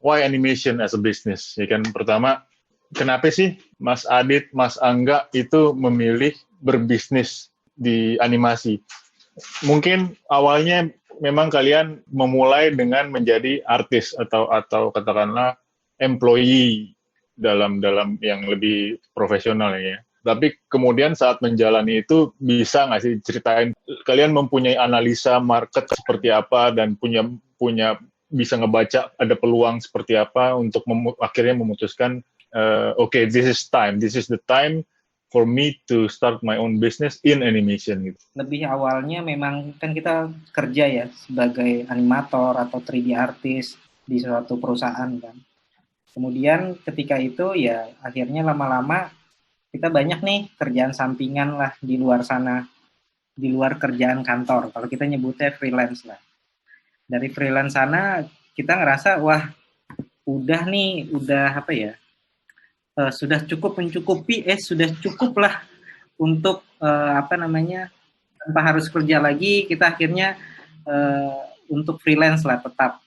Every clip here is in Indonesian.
why animation as a business? Ya kan, pertama, kenapa sih Mas Adit, Mas Angga itu memilih berbisnis di animasi? Mungkin awalnya memang kalian memulai dengan menjadi artis atau katakanlah employee dalam yang lebih profesional ya. Tapi kemudian saat menjalani itu bisa nggak sih ceritain kalian mempunyai analisa market seperti apa dan punya bisa ngebaca ada peluang seperti apa untuk akhirnya memutuskan okay, this is the time for me to start my own business in animation gitu. Lebih awalnya memang kan kita kerja ya sebagai animator atau 3D artist di suatu perusahaan kan. Kemudian ketika itu ya akhirnya lama-lama kita banyak nih kerjaan sampingan lah di luar sana, di luar kerjaan kantor. Kalau kita nyebutnya freelance lah. Dari freelance sana kita ngerasa wah udah apa ya, sudah cukup mencukupi, sudah cukup lah untuk tanpa harus kerja lagi, kita akhirnya untuk freelance lah tetap.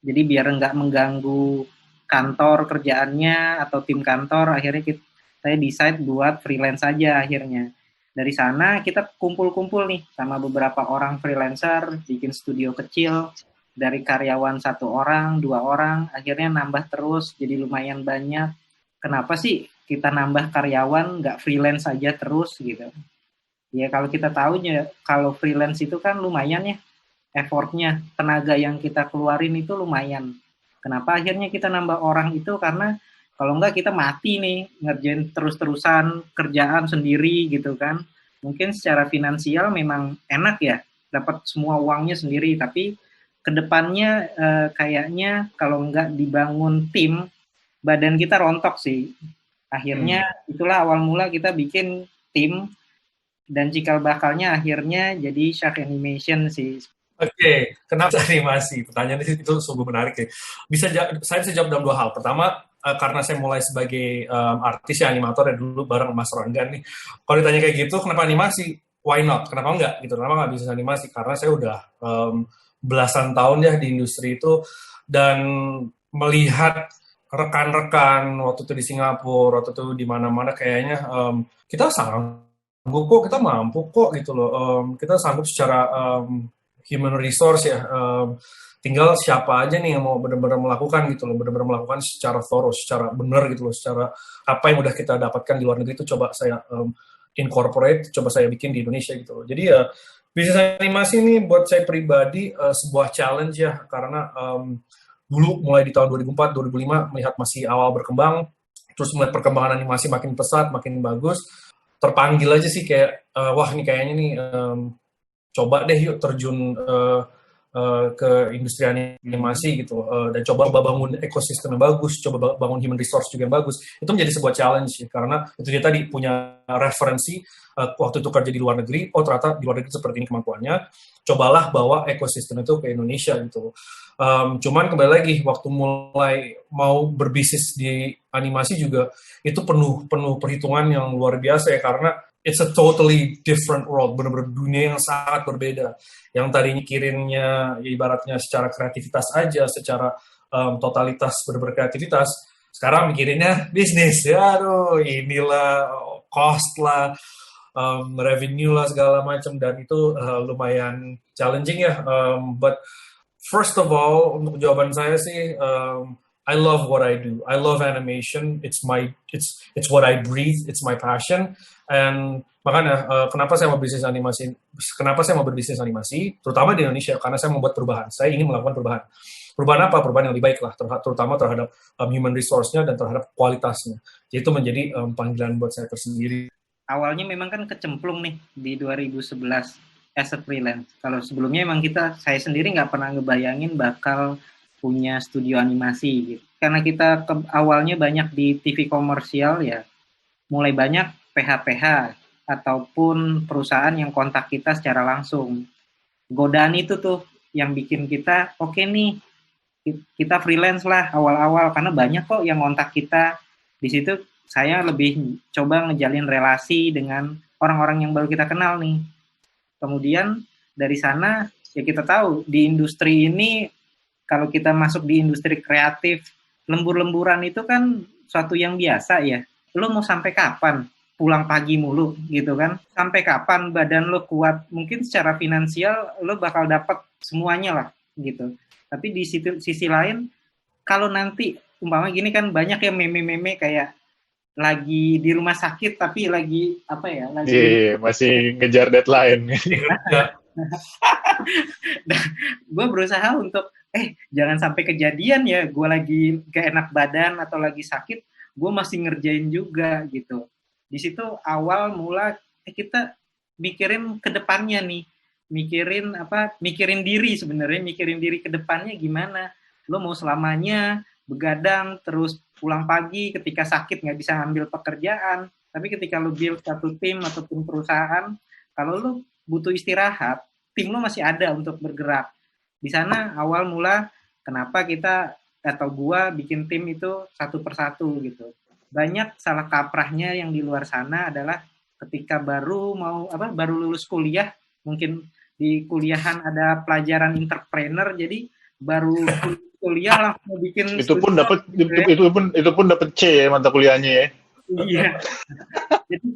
Jadi biar nggak mengganggu kantor kerjaannya atau tim kantor, akhirnya saya decide buat freelance saja akhirnya. Dari sana kita kumpul-kumpul nih sama beberapa orang freelancer, bikin studio kecil, dari karyawan 1 orang, 2 orang, akhirnya nambah terus, jadi lumayan banyak. Kenapa sih kita nambah karyawan, nggak freelance saja terus gitu? Ya kalau kita tahunya, kalau freelance itu kan lumayan ya, effortnya, tenaga yang kita keluarin itu lumayan. Kenapa akhirnya kita nambah orang itu? Karena kalau enggak kita mati nih, ngerjain terus-terusan, kerjaan sendiri gitu kan. Mungkin secara finansial memang enak ya, dapat semua uangnya sendiri, tapi kedepannya kayaknya kalau enggak dibangun tim, badan kita rontok sih. Akhirnya itulah awal mula kita bikin tim, dan cikal bakalnya akhirnya jadi Shark Animation sih. Oke, kenapa animasi? Pertanyaan itu sungguh menarik ya. Saya bisa jawab dalam 2 hal. Pertama, karena saya mulai sebagai artis ya, animator ya dulu bareng Mas Rangga nih. Kalau ditanya kayak gitu, kenapa animasi? Why not? Kenapa enggak? Gitu. Kenapa nggak bisa animasi? Karena saya udah belasan tahun ya di industri itu, dan melihat rekan-rekan waktu itu di Singapura, waktu itu di mana-mana kayaknya kita sanggup kok, kita mampu kok gitu loh. Kita sanggup secara human resource ya, tinggal siapa aja nih yang mau benar-benar melakukan gitu loh, benar-benar melakukan secara thorough, secara benar gitu loh, secara apa yang udah kita dapatkan di luar negeri itu coba saya incorporate, coba saya bikin di Indonesia gitu loh. Jadi ya bisnis animasi ini buat saya pribadi sebuah challenge ya, karena dulu mulai di tahun 2004, 2005 melihat masih awal berkembang, terus melihat perkembangan animasi makin pesat, makin bagus, terpanggil aja sih kayak wah ini kayaknya nih coba deh yuk terjun ke industri animasi gitu, dan coba bangun ekosistem yang bagus, coba bangun human resource juga yang bagus. Itu menjadi sebuah challenge ya, karena itu dia tadi punya referensi waktu itu kerja di luar negeri, oh ternyata di luar negeri seperti ini kemampuannya, cobalah bawa ekosistem itu ke Indonesia gitu. Cuman kembali lagi waktu mulai mau berbisnis di animasi juga itu penuh perhitungan yang luar biasa ya, karena it's a totally different world, benar-benar dunia yang sangat berbeda. Yang tadi mikirinnya ya ibaratnya secara kreativitas aja, secara totalitas benar-benar kreativitas, sekarang mikirinnya bisnis. Ya aduh, inilah cost lah, revenue lah segala macam, dan itu lumayan challenging ya. But first of all, untuk jawaban saya sih, I love what I do. I love animation. It's what I breathe. It's my passion. And makanya kenapa saya mau berbisnis animasi, terutama di Indonesia, karena saya membuat perubahan. Saya ingin melakukan perubahan. Perubahan apa? Perubahan yang lebih baik lah, terutama terhadap human resource-nya dan terhadap kualitasnya. Jadi itu menjadi panggilan buat saya tersendiri. Awalnya memang kan kecemplung nih di 2011 as a freelance. Kalau sebelumnya emang saya sendiri nggak pernah ngebayangin bakal punya studio animasi gitu. Karena kita awalnya banyak di TV komersial ya, mulai banyak PH-PH ataupun perusahaan yang kontak kita secara langsung. Godaan itu tuh yang bikin kita, oke nih, kita freelance lah awal-awal, karena banyak kok yang kontak kita. Di situ saya lebih coba ngejalin relasi dengan orang-orang yang baru kita kenal nih. Kemudian dari sana ya kita tahu di industri ini kalau kita masuk di industri kreatif, lembur-lemburan itu kan suatu yang biasa ya. Lo mau sampai kapan? Pulang pagi mulu gitu kan? Sampai kapan badan lo kuat? Mungkin secara finansial lo bakal dapat semuanya lah gitu. Tapi di sisi lain, kalau nanti umpama gini kan banyak yang meme-meme kayak lagi di rumah sakit tapi lagi apa ya? Lagi masih ngejar deadline. Gue berusaha untuk jangan sampai kejadian ya. Gue lagi gak enak badan atau lagi sakit, gue masih ngerjain juga gitu. Di situ awal mula kita mikirin ke depannya nih. Mikirin diri sebenarnya, mikirin diri ke depannya gimana. Lo mau selamanya begadang terus pulang pagi, ketika sakit nggak bisa ambil pekerjaan. Tapi ketika lo build satu tim ataupun perusahaan, kalau lo butuh istirahat, tim lo masih ada untuk bergerak. Di sana awal mula kenapa kita atau gua bikin tim itu satu persatu gitu. Banyak salah kaprahnya yang di luar sana adalah ketika baru lulus kuliah, mungkin di kuliahan ada pelajaran entrepreneur, jadi baru kuliah langsung bikin itu pun dapat C ya mata kuliahnya ya. Iya. Jadi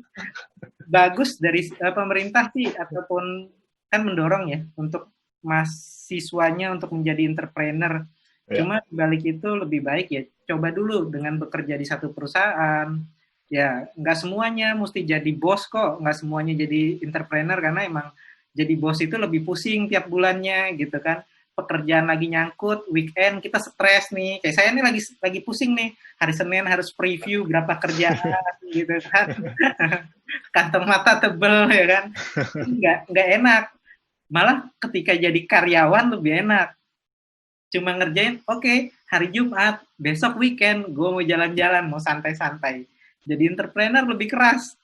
bagus dari pemerintah sih ataupun kan mendorong ya untuk mahasiswanya untuk menjadi entrepreneur. Ya. Cuma balik itu lebih baik ya coba dulu dengan bekerja di satu perusahaan. Ya nggak semuanya mesti jadi bos kok, nggak semuanya jadi entrepreneur karena emang jadi bos itu lebih pusing tiap bulannya gitu kan. Pekerjaan lagi nyangkut, weekend kita stres nih. Kayak saya nih lagi pusing nih. Hari Senin harus preview berapa kerjaan gitu kan. Kantong mata tebel ya kan. Nggak enak. Malah ketika jadi karyawan lebih enak. Cuma ngerjain, oke, hari Jumat, besok weekend, gue mau jalan-jalan, mau santai-santai. Jadi entrepreneur lebih keras.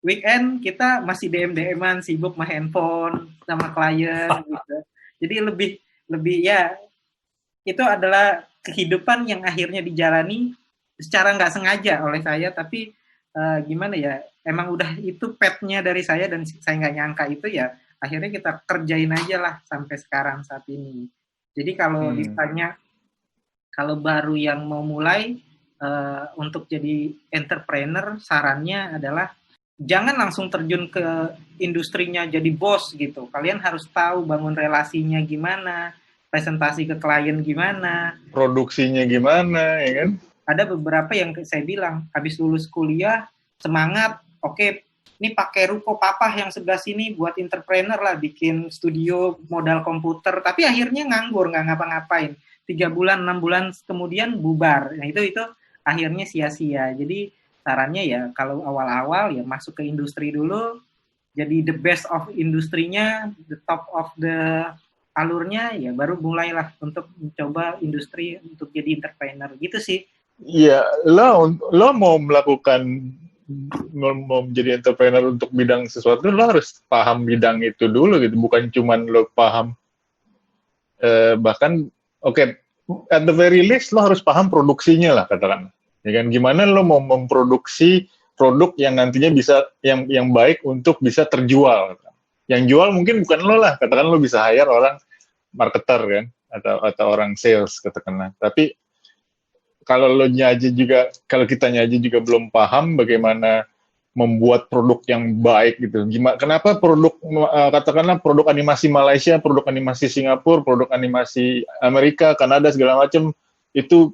Weekend kita masih DM-DM-an, sibuk sama handphone, sama klien gitu. Jadi lebih ya itu adalah kehidupan yang akhirnya dijalani secara nggak sengaja oleh saya, tapi gimana ya, emang udah itu petnya dari saya dan saya nggak nyangka itu ya, akhirnya kita kerjain aja lah sampai sekarang saat ini. Jadi kalau ditanya kalau baru yang mau mulai untuk jadi entrepreneur, sarannya adalah jangan langsung terjun ke industrinya jadi bos gitu. Kalian harus tahu bangun relasinya gimana, presentasi ke klien gimana, produksinya gimana, ya kan? Ada beberapa yang saya bilang, habis lulus kuliah, semangat, oke, ini pakai ruko papa yang sebelah sini buat entrepreneur lah, bikin studio modal komputer, tapi akhirnya nganggur, nggak ngapa-ngapain. 3 bulan, 6 bulan kemudian bubar. Nah itu akhirnya sia-sia. Jadi sarannya ya kalau awal-awal ya masuk ke industri dulu, jadi the best of industrinya, the top of the alurnya, ya baru mulailah untuk mencoba industri untuk jadi entrepreneur gitu sih. Iya, lo mau menjadi entrepreneur untuk bidang sesuatu, lo harus paham bidang itu dulu gitu, bukan cuman lo paham bahkan at the very least lo harus paham produksinya lah katakan. Ya kan, gimana lo mau memproduksi produk yang nantinya bisa yang baik untuk bisa terjual. Yang jual mungkin bukan lo lah, katakan lo bisa hire orang marketer kan atau orang sales katakanlah. Tapi kalau kitanya aja juga belum paham bagaimana membuat produk yang baik gitu. Kenapa katakanlah produk animasi Malaysia, produk animasi Singapura, produk animasi Amerika, Kanada segala macam itu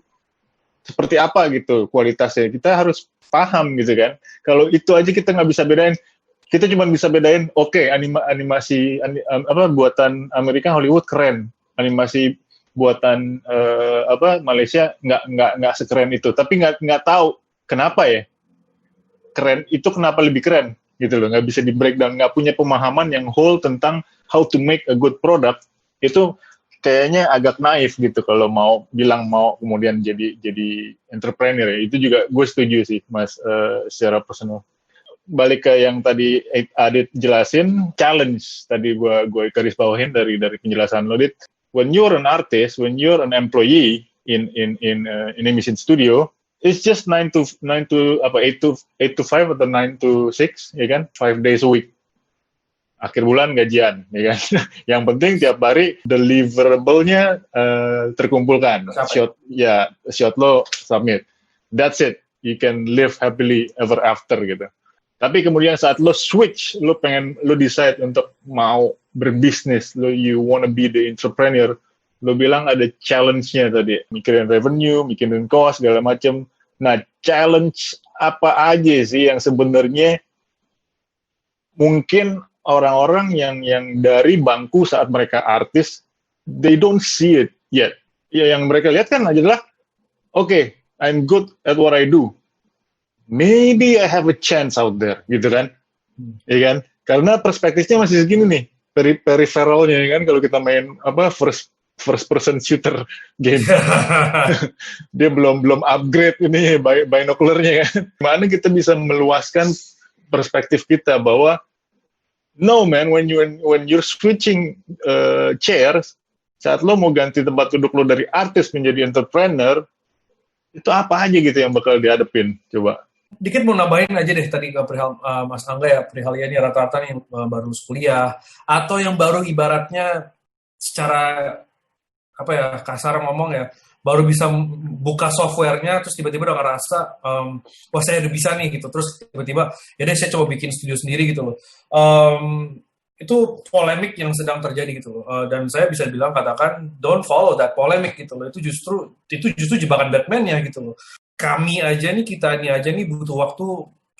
seperti apa gitu kualitasnya, kita harus paham gitu kan. Kalau itu aja kita nggak bisa bedain, kita cuma bisa bedain animasi buatan Amerika Hollywood keren, animasi buatan Malaysia nggak sekeren itu, tapi nggak tahu kenapa ya keren itu, kenapa lebih keren gitu loh, nggak bisa di breakdown, nggak punya pemahaman yang whole tentang how to make a good product. Itu kayaknya agak naif gitu kalau mau kemudian jadi entrepreneur ya. Itu juga gue setuju sih Mas, secara personal. Balik ke yang tadi Adit jelasin, challenge tadi gue garis bawahin dari penjelasan lo, Dit. When you're an artist, when you're an employee in animation studio, it's just 8 to 5 atau 9 to 6 ya kan, 5 days a week. akhir bulan gajian, ya kan? Yang penting tiap hari deliverable-nya terkumpulkan. Shot lo submit. That's it. You can live happily ever after gitu. Tapi kemudian saat lo switch, lo decide untuk mau berbisnis, you wanna be the entrepreneur, lo bilang ada challenge-nya tadi, mikirin revenue, mikirin cost, segala macam. Nah, challenge apa aja sih yang sebenarnya mungkin orang-orang yang dari bangku saat mereka artis, they don't see it yet. Ya, yang mereka lihat kan adalah, okay, I'm good at what I do. Maybe I have a chance out there, gitu kan? Ya kan? Karena perspektifnya masih segini nih, peripheralnya kan, kalau kita main first person shooter game. Dia belum upgrade ini binocularnya kan. Mana kita bisa meluaskan perspektif kita bahwa no man, when you're switching chairs, saat lo mau ganti tempat duduk lo dari artis menjadi entrepreneur, itu apa aja gitu yang bakal dihadapin? Coba. Dikit mau nambahin aja deh tadi ke perihal Mas Angga ya, perihal ini rata-rata yang baru kuliah atau yang baru ibaratnya secara apa ya, kasar ngomong ya, baru bisa buka softwarenya terus tiba-tiba udah ngerasa wah saya udah bisa nih gitu, terus tiba-tiba ya deh saya coba bikin studio sendiri gitu loh. Itu polemik yang sedang terjadi gitu loh. Dan saya bisa bilang katakan don't follow that polemik gitu loh. Itu justru jebakan Batman ya gitu loh. Kita ini aja nih butuh waktu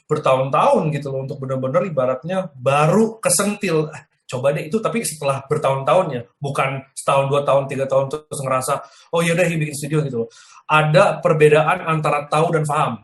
bertahun-tahun gitu loh untuk benar-benar ibaratnya baru kesentil. Coba deh itu, tapi setelah bertahun-tahun ya, bukan setahun, 2 tahun, 3 tahun terus ngerasa, oh ya udah bikin studio gitu loh. Ada perbedaan antara tahu dan paham.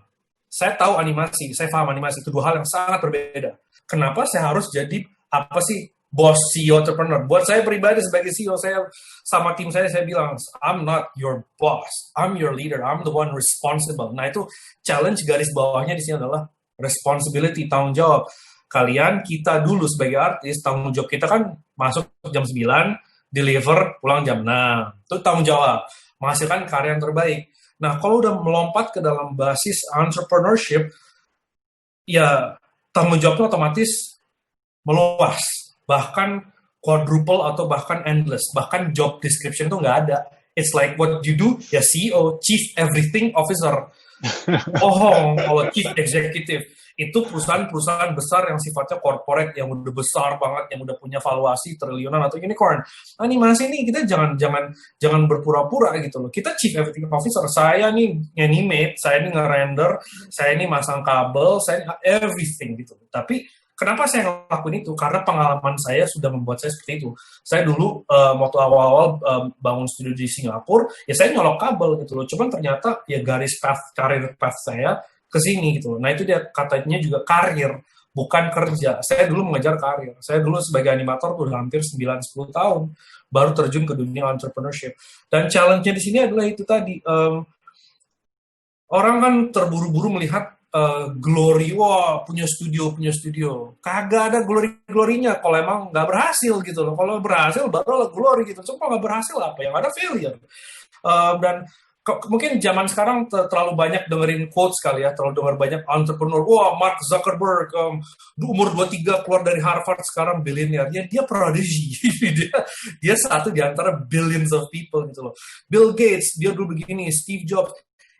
Saya tahu animasi, saya paham animasi, itu 2 hal yang sangat berbeda. Kenapa saya harus jadi apa sih bos CEO entrepreneur? Buat saya pribadi sebagai CEO, saya sama tim saya bilang, I'm not your boss, I'm your leader, I'm the one responsible. Nah itu challenge garis bawahnya di sini adalah responsibility, tanggung jawab. Kita dulu sebagai artis, tanggung jawab kita kan masuk jam 9, deliver, pulang jam 6. Itu tanggung jawab, menghasilkan karya yang terbaik. Nah, kalau udah melompat ke dalam basis entrepreneurship, ya tanggung jawabnya otomatis meluas. Bahkan quadruple atau bahkan endless. Bahkan job description tuh nggak ada. It's like what you do, ya CEO, Chief Everything Officer. Kalau Chief Executive. Itu perusahaan-perusahaan besar yang sifatnya corporate, yang udah besar banget, yang udah punya valuasi triliunan atau unicorn. Animasi nih kita jangan berpura-pura gitu loh. Kita Chief Everything Officer, saya nih animate, saya nih nge-render, saya nih masang kabel, saya everything gitu. Tapi kenapa saya ngelakuin itu? Karena pengalaman saya sudah membuat saya seperti itu. Saya dulu waktu awal-awal bangun studio di Singapura, ya saya nyolok kabel gitu loh. Cuman ternyata ya garis karir path saya ke sini gitu. Nah itu dia katanya juga karir, bukan kerja. Saya dulu mengejar karir. Saya dulu sebagai animator udah hampir 9-10 tahun baru terjun ke dunia entrepreneurship. Dan challenge-nya di sini adalah itu tadi. Orang kan terburu-buru melihat glory, wah punya studio. Kagak ada glory-glorynya kalau emang nggak berhasil gitu loh. Kalau berhasil baru glory gitu. Cuma nggak berhasil apa? Yang ada failure. Dan mungkin zaman sekarang terlalu banyak dengerin quotes kali ya, terlalu dengar banyak entrepreneur. Wah, Mark Zuckerberg umur 23 keluar dari Harvard sekarang billionaire. Dia prodigy. dia satu di antara billions of people gitu loh. Bill Gates, dia dulu begini, Steve Jobs.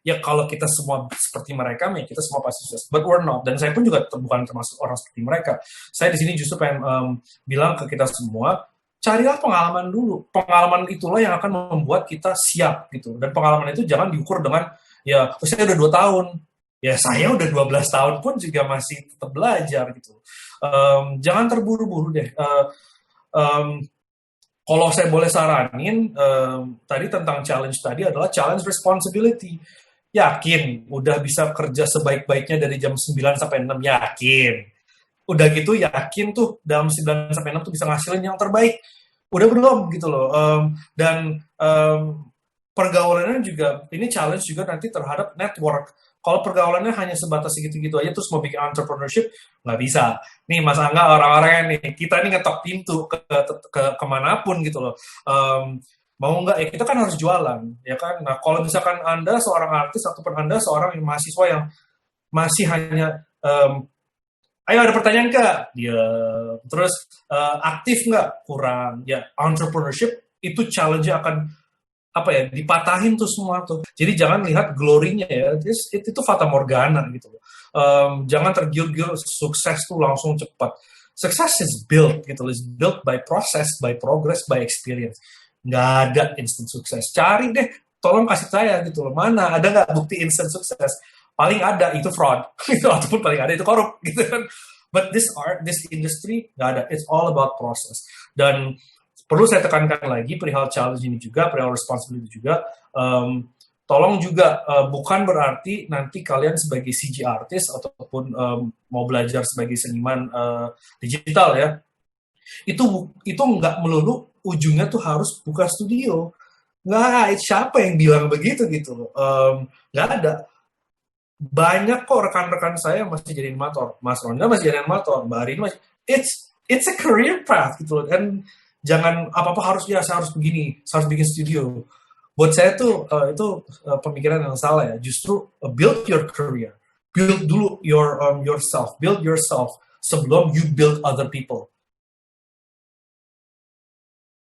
Ya kalau kita semua seperti mereka, ya kita semua pasti sukses. But we're not. Dan saya pun juga bukan termasuk orang seperti mereka. Saya di sini justru pengen bilang ke kita semua, carilah pengalaman dulu. Pengalaman itulah yang akan membuat kita siap gitu. Dan pengalaman itu jangan diukur dengan ya saya udah 2 tahun. Ya saya udah 12 tahun pun juga masih tetap belajar gitu. Jangan terburu-buru deh. Kalau saya boleh saranin, tadi tentang challenge tadi adalah challenge responsibility. Yakin udah bisa kerja sebaik-baiknya dari jam 9 sampai 6, yakin. Udah gitu yakin tuh dalam 9 sampai 6 tuh bisa ngasilin yang terbaik. Udah belum gitu loh. Dan pergaulannya juga, ini challenge juga nanti terhadap network. Kalau pergaulannya hanya sebatas segitu-gitu aja terus mau bikin entrepreneurship, nggak bisa. Nih Mas Angga, orang-orang nih, kita nih ngetok pintu ke kemanapun gitu loh. Mau nggak, ya kita kan harus jualan, ya kan? Nah kalau misalkan Anda seorang artis ataupun Anda seorang mahasiswa yang masih hanya Ayo ada pertanyaan nggak? Dia terus aktif nggak? Kurang. Ya entrepreneurship itu challenge-nya akan apa ya, dipatahin tuh semua tuh. Jadi jangan lihat glory-nya ya, itu fata morgana gitu. Jangan tergiur-giur sukses tuh langsung cepat. Success is built gitu, is built by process, by progress, by experience. Nggak ada instant sukses. Cari deh, tolong kasih saya gitu loh. Mana ada nggak bukti instant sukses? Paling ada itu fraud, itu ataupun paling ada itu korup gitu kan. But this industry nggak ada. It's all about process. Dan perlu saya tekankan lagi perihal challenge ini juga, perihal responsibility juga. Tolong juga bukan berarti nanti kalian sebagai CG artist ataupun mau belajar sebagai seniman digital ya, itu nggak melulu ujungnya tuh harus buka studio. Nggak, siapa yang bilang begitu gitu loh. Nggak ada. Banyak kok rekan-rekan saya masih jadi animator. Mas Ronda masih jadi animator. Mbak Arin masih. It's a career path gitu loh. Dan jangan apa-apa harus, ya saya harus begini, saya harus bikin studio. Buat saya tuh itu pemikiran yang salah ya. Justru build your career. Build dulu yourself. Build yourself sebelum you build other people.